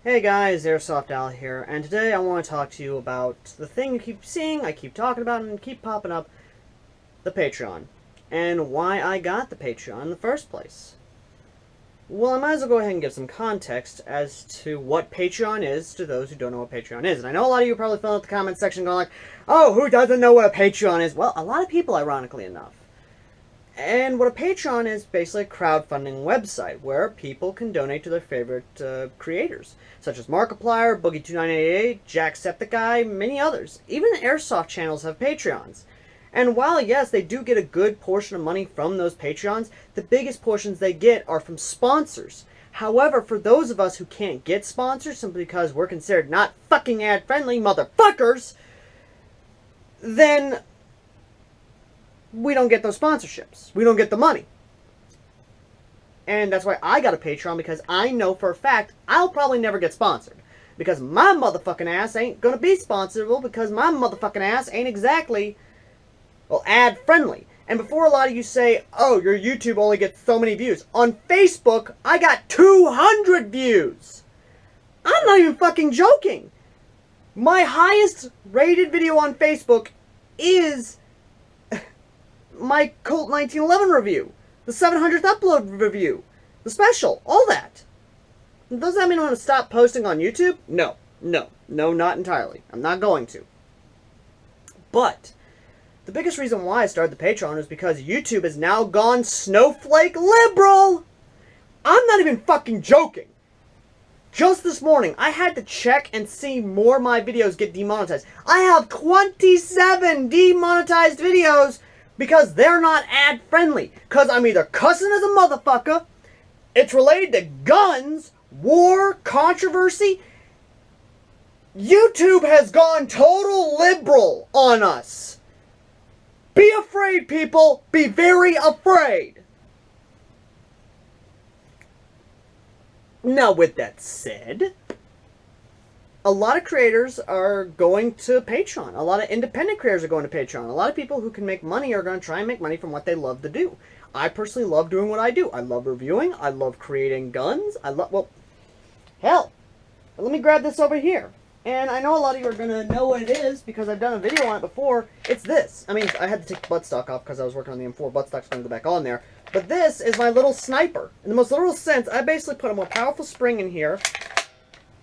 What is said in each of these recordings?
Hey guys, Airsoft Al here, and today I want to talk to you about the thing you keep seeing, I keep talking about, and keep popping up, the Patreon, and why I got the Patreon in the first place. Well, I might as well go ahead and give some context as to what Patreon is to those who don't know what Patreon is. And I know a lot of you are probably filling out the comment section going like, oh, who doesn't know what a Patreon is? Well, a lot of people, ironically enough. And what a Patreon is basically a crowdfunding website where people can donate to their favorite creators, such as Markiplier, Boogie2988, Jacksepticeye, many others. Even Airsoft channels have Patreons. And while, yes, they do get a good portion of money from those Patreons, the biggest portions they get are from sponsors. However, for those of us who can't get sponsors simply because we're considered not fucking ad-friendly motherfuckers, then we don't get those sponsorships. We don't get the money. And that's why I got a Patreon, because I know for a fact I'll probably never get sponsored. Because my motherfucking ass ain't gonna be sponsorable, because my motherfucking ass ain't exactly, well, ad-friendly. And before a lot of you say, oh, your YouTube only gets so many views, on Facebook, I got 200 views! I'm not even fucking joking! My highest rated video on Facebook is my Colt 1911 review, the 700th upload review, the special, all that. Does that mean I'm going to stop posting on YouTube? No, not entirely. I'm not going to. But the biggest reason why I started the Patreon is because YouTube has now gone snowflake liberal. I'm not even fucking joking. Just this morning, I had to check and see more of my videos get demonetized. I have 27 demonetized videos because they're not ad-friendly. Because I'm either cussing as a motherfucker, it's related to guns, war, controversy. YouTube has gone total liberal on us. Be afraid, people. Be very afraid. Now, with that said, a lot of creators are going to Patreon. A lot of independent creators are going to Patreon. A lot of people who can make money are going to try and make money from what they love to do. I personally love doing what I do. I love reviewing. I love creating guns. Well, hell, let me grab this over here. And I know a lot of you are going to know what it is because I've done a video on it before. It's this. I mean, I had to take the buttstock off because I was working on the M4. Buttstock's going to go back on there. But this is my little sniper. In the most literal sense, I basically put a more powerful spring in here.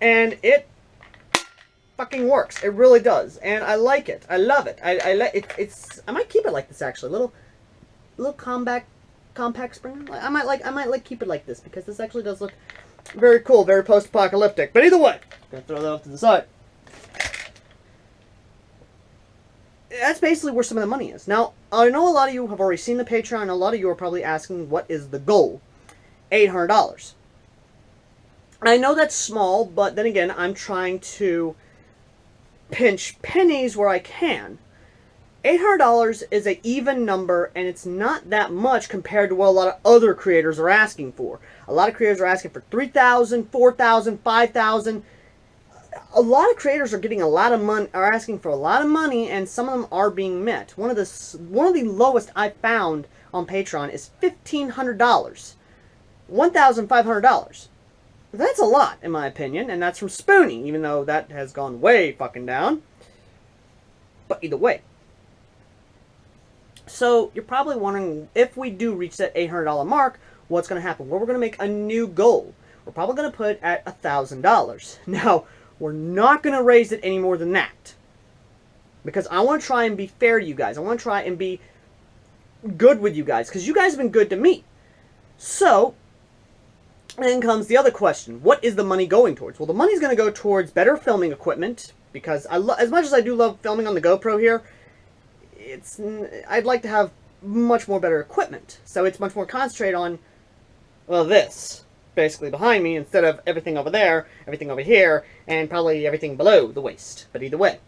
And it fucking works. It really does. And I like it. I love it. I might keep it like this actually. Little compact spring. I might keep it like this because this actually does look very cool, very post-apocalyptic. But either way, I'm gonna throw that off to the side. That's basically where some of the money is. Now, I know a lot of you have already seen the Patreon, and a lot of you are probably asking, what is the goal? $800. I know that's small, but then again, I'm trying to pinch pennies where I can. $800 is an even number, and it's not that much compared to what a lot of other creators are asking for. A lot of creators are asking for $3,000, $4,000, $5,000. A lot of creators are getting a lot of money, are asking for a lot of money, and some of them are being met. One of the lowest I found on Patreon is $1,500, $1,500. That's a lot, in my opinion, and that's from Spoonie, even though that has gone way fucking down. But either way. So, you're probably wondering, if we do reach that $800 mark, what's going to happen? Well, we're going to make a new goal. We're probably going to put it at $1,000. Now, we're not going to raise it any more than that. Because I want to try and be fair to you guys. I want to try and be good with you guys. Because you guys have been good to me. So, then comes the other question. What is the money going towards? Well, the money's going to go towards better filming equipment. Because as much as I do love filming on the GoPro here, I'd like to have much more better equipment. So it's much more concentrated on, well, this. Basically behind me, instead of everything over there, everything over here, and probably everything below the waist. But either way.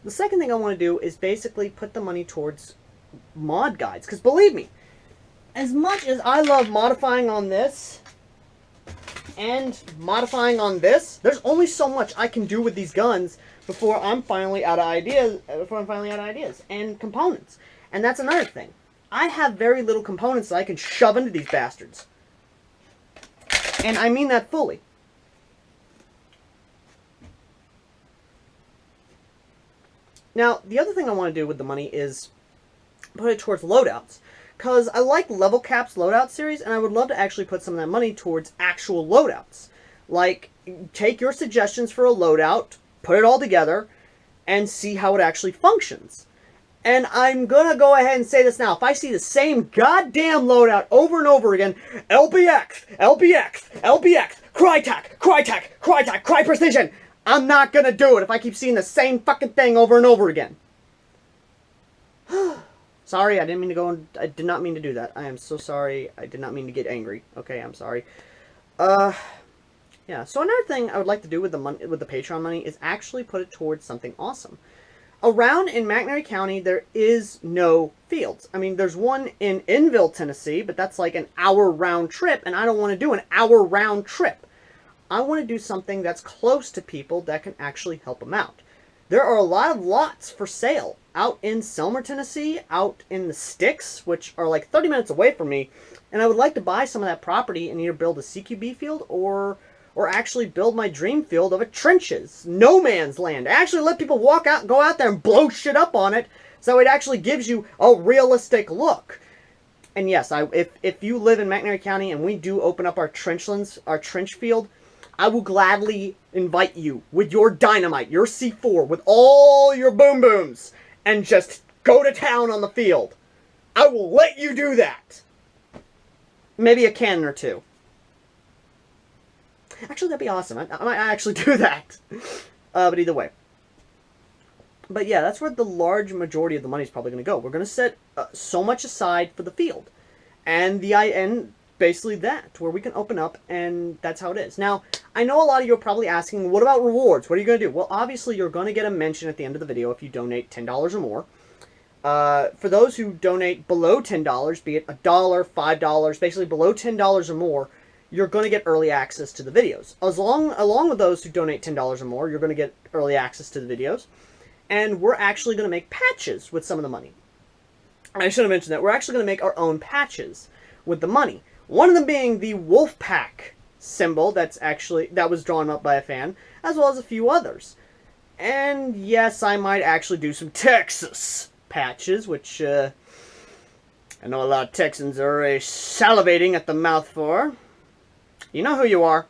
The second thing I want to do is basically put the money towards mod guides. Because believe me, as much as I love modifying on this and modifying on this, there's only so much I can do with these guns before I'm finally out of ideas, and components. And that's another thing. I have very little components that I can shove into these bastards. And I mean that fully. Now, the other thing I want to do with the money is put it towards loadouts. Because I like Level Cap's loadout series, and I would love to actually put some of that money towards actual loadouts. Like, take your suggestions for a loadout, put it all together, and see how it actually functions. And I'm gonna go ahead and say this now. If I see the same goddamn loadout over and over again, LBX, LBX, LBX, Crytek, Crytek, Crytek, Cry Precision, I'm not gonna do it if I keep seeing the same fucking thing over and over again. Sorry, I didn't mean to go and I did not mean to do that. I am so sorry. I did not mean to get angry. Okay, I'm sorry. Yeah, so another thing I would like to do with the money, with the Patreon money, is actually put it towards something awesome. Around in McNairy County, there is no fields. I mean, there's one in Enville, Tennessee, but that's like an hour round trip, and I don't want to do an hour round trip. I want to do something that's close to people that can actually help them out. There are a lot of lots for sale out in Selmer, Tennessee, out in the Sticks, which are like 30 minutes away from me, and I would like to buy some of that property and either build a CQB field or actually build my dream field of a trenches, no man's land. Actually let people walk out, go out there and blow shit up on it, so it actually gives you a realistic look. And yes, if you live in McNairy County and we do open up our trenchlands, our trench field, I will gladly invite you with your dynamite, your C4, with all your boom booms, and just go to town on the field. I will let you do that. Maybe a cannon or two. Actually, that'd be awesome. I might actually do that. But either way. But yeah, that's where the large majority of the money is probably going to go. We're going to set so much aside for the field. And basically that, where we can open up, and that's how it is. Now, I know a lot of you are probably asking, what about rewards? What are you going to do? Well, obviously, you're going to get a mention at the end of the video if you donate $10 or more. For those who donate below $10, be it $1, $5, basically below $10 or more, you're going to get early access to the videos. Along with those who donate $10 or more, you're going to get early access to the videos. And we're actually going to make patches with some of the money. I should have mentioned that. We're actually going to make our own patches with the money. One of them being the Wolfpack symbol that was drawn up by a fan, as well as a few others. And yes, I might actually do some Texas patches, which I know a lot of Texans are salivating at the mouth for. You know who you are.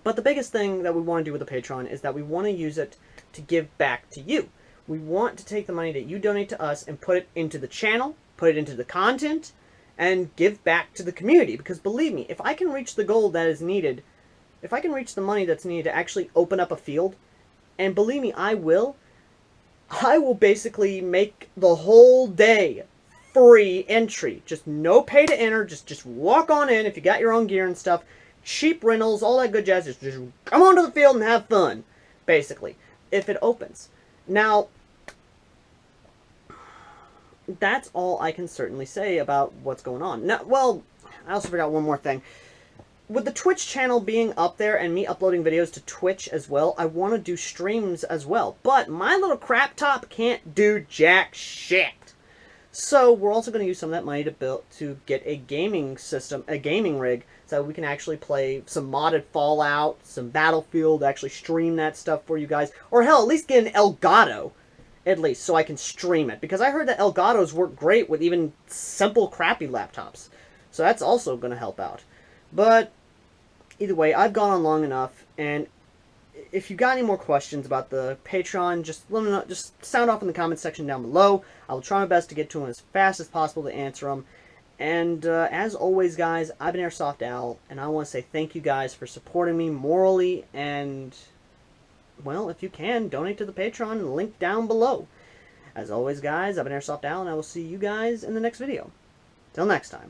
But the biggest thing that we want to do with the Patreon is that we want to use it to give back to you. We want to take the money that you donate to us and put it into the channel, put it into the content, and give back to the community. Because believe me, if I can reach the goal that is needed, if I can reach the money that's needed to actually open up a field, and believe me, I will basically make the whole day free entry. Just no pay to enter. Just walk on in if you got your own gear and stuff. Cheap rentals, all that good jazz. Just come onto the field and have fun, basically, if it opens. Now, that's all I can certainly say about what's going on. Now, well, I also forgot one more thing. With the Twitch channel being up there and me uploading videos to Twitch as well, I want to do streams as well. But my little crap top can't do jack shit. So we're also going to use some of that money to get a gaming system, a gaming rig, so we can actually play some modded Fallout, some Battlefield, actually stream that stuff for you guys. Or hell, at least get an Elgato, at least, so I can stream it. Because I heard that Elgatos work great with even simple, crappy laptops. So that's also going to help out. But either way, I've gone on long enough, and if you got any more questions about the Patreon, just let me know. Just sound off in the comment section down below. I will try my best to get to them as fast as possible to answer them. And as always, guys, I've been Airsoft Al, and I want to say thank you guys for supporting me morally, and, well, if you can, donate to the Patreon, link down below. As always, guys, I've been Airsoft Al, and I will see you guys in the next video. Till next time.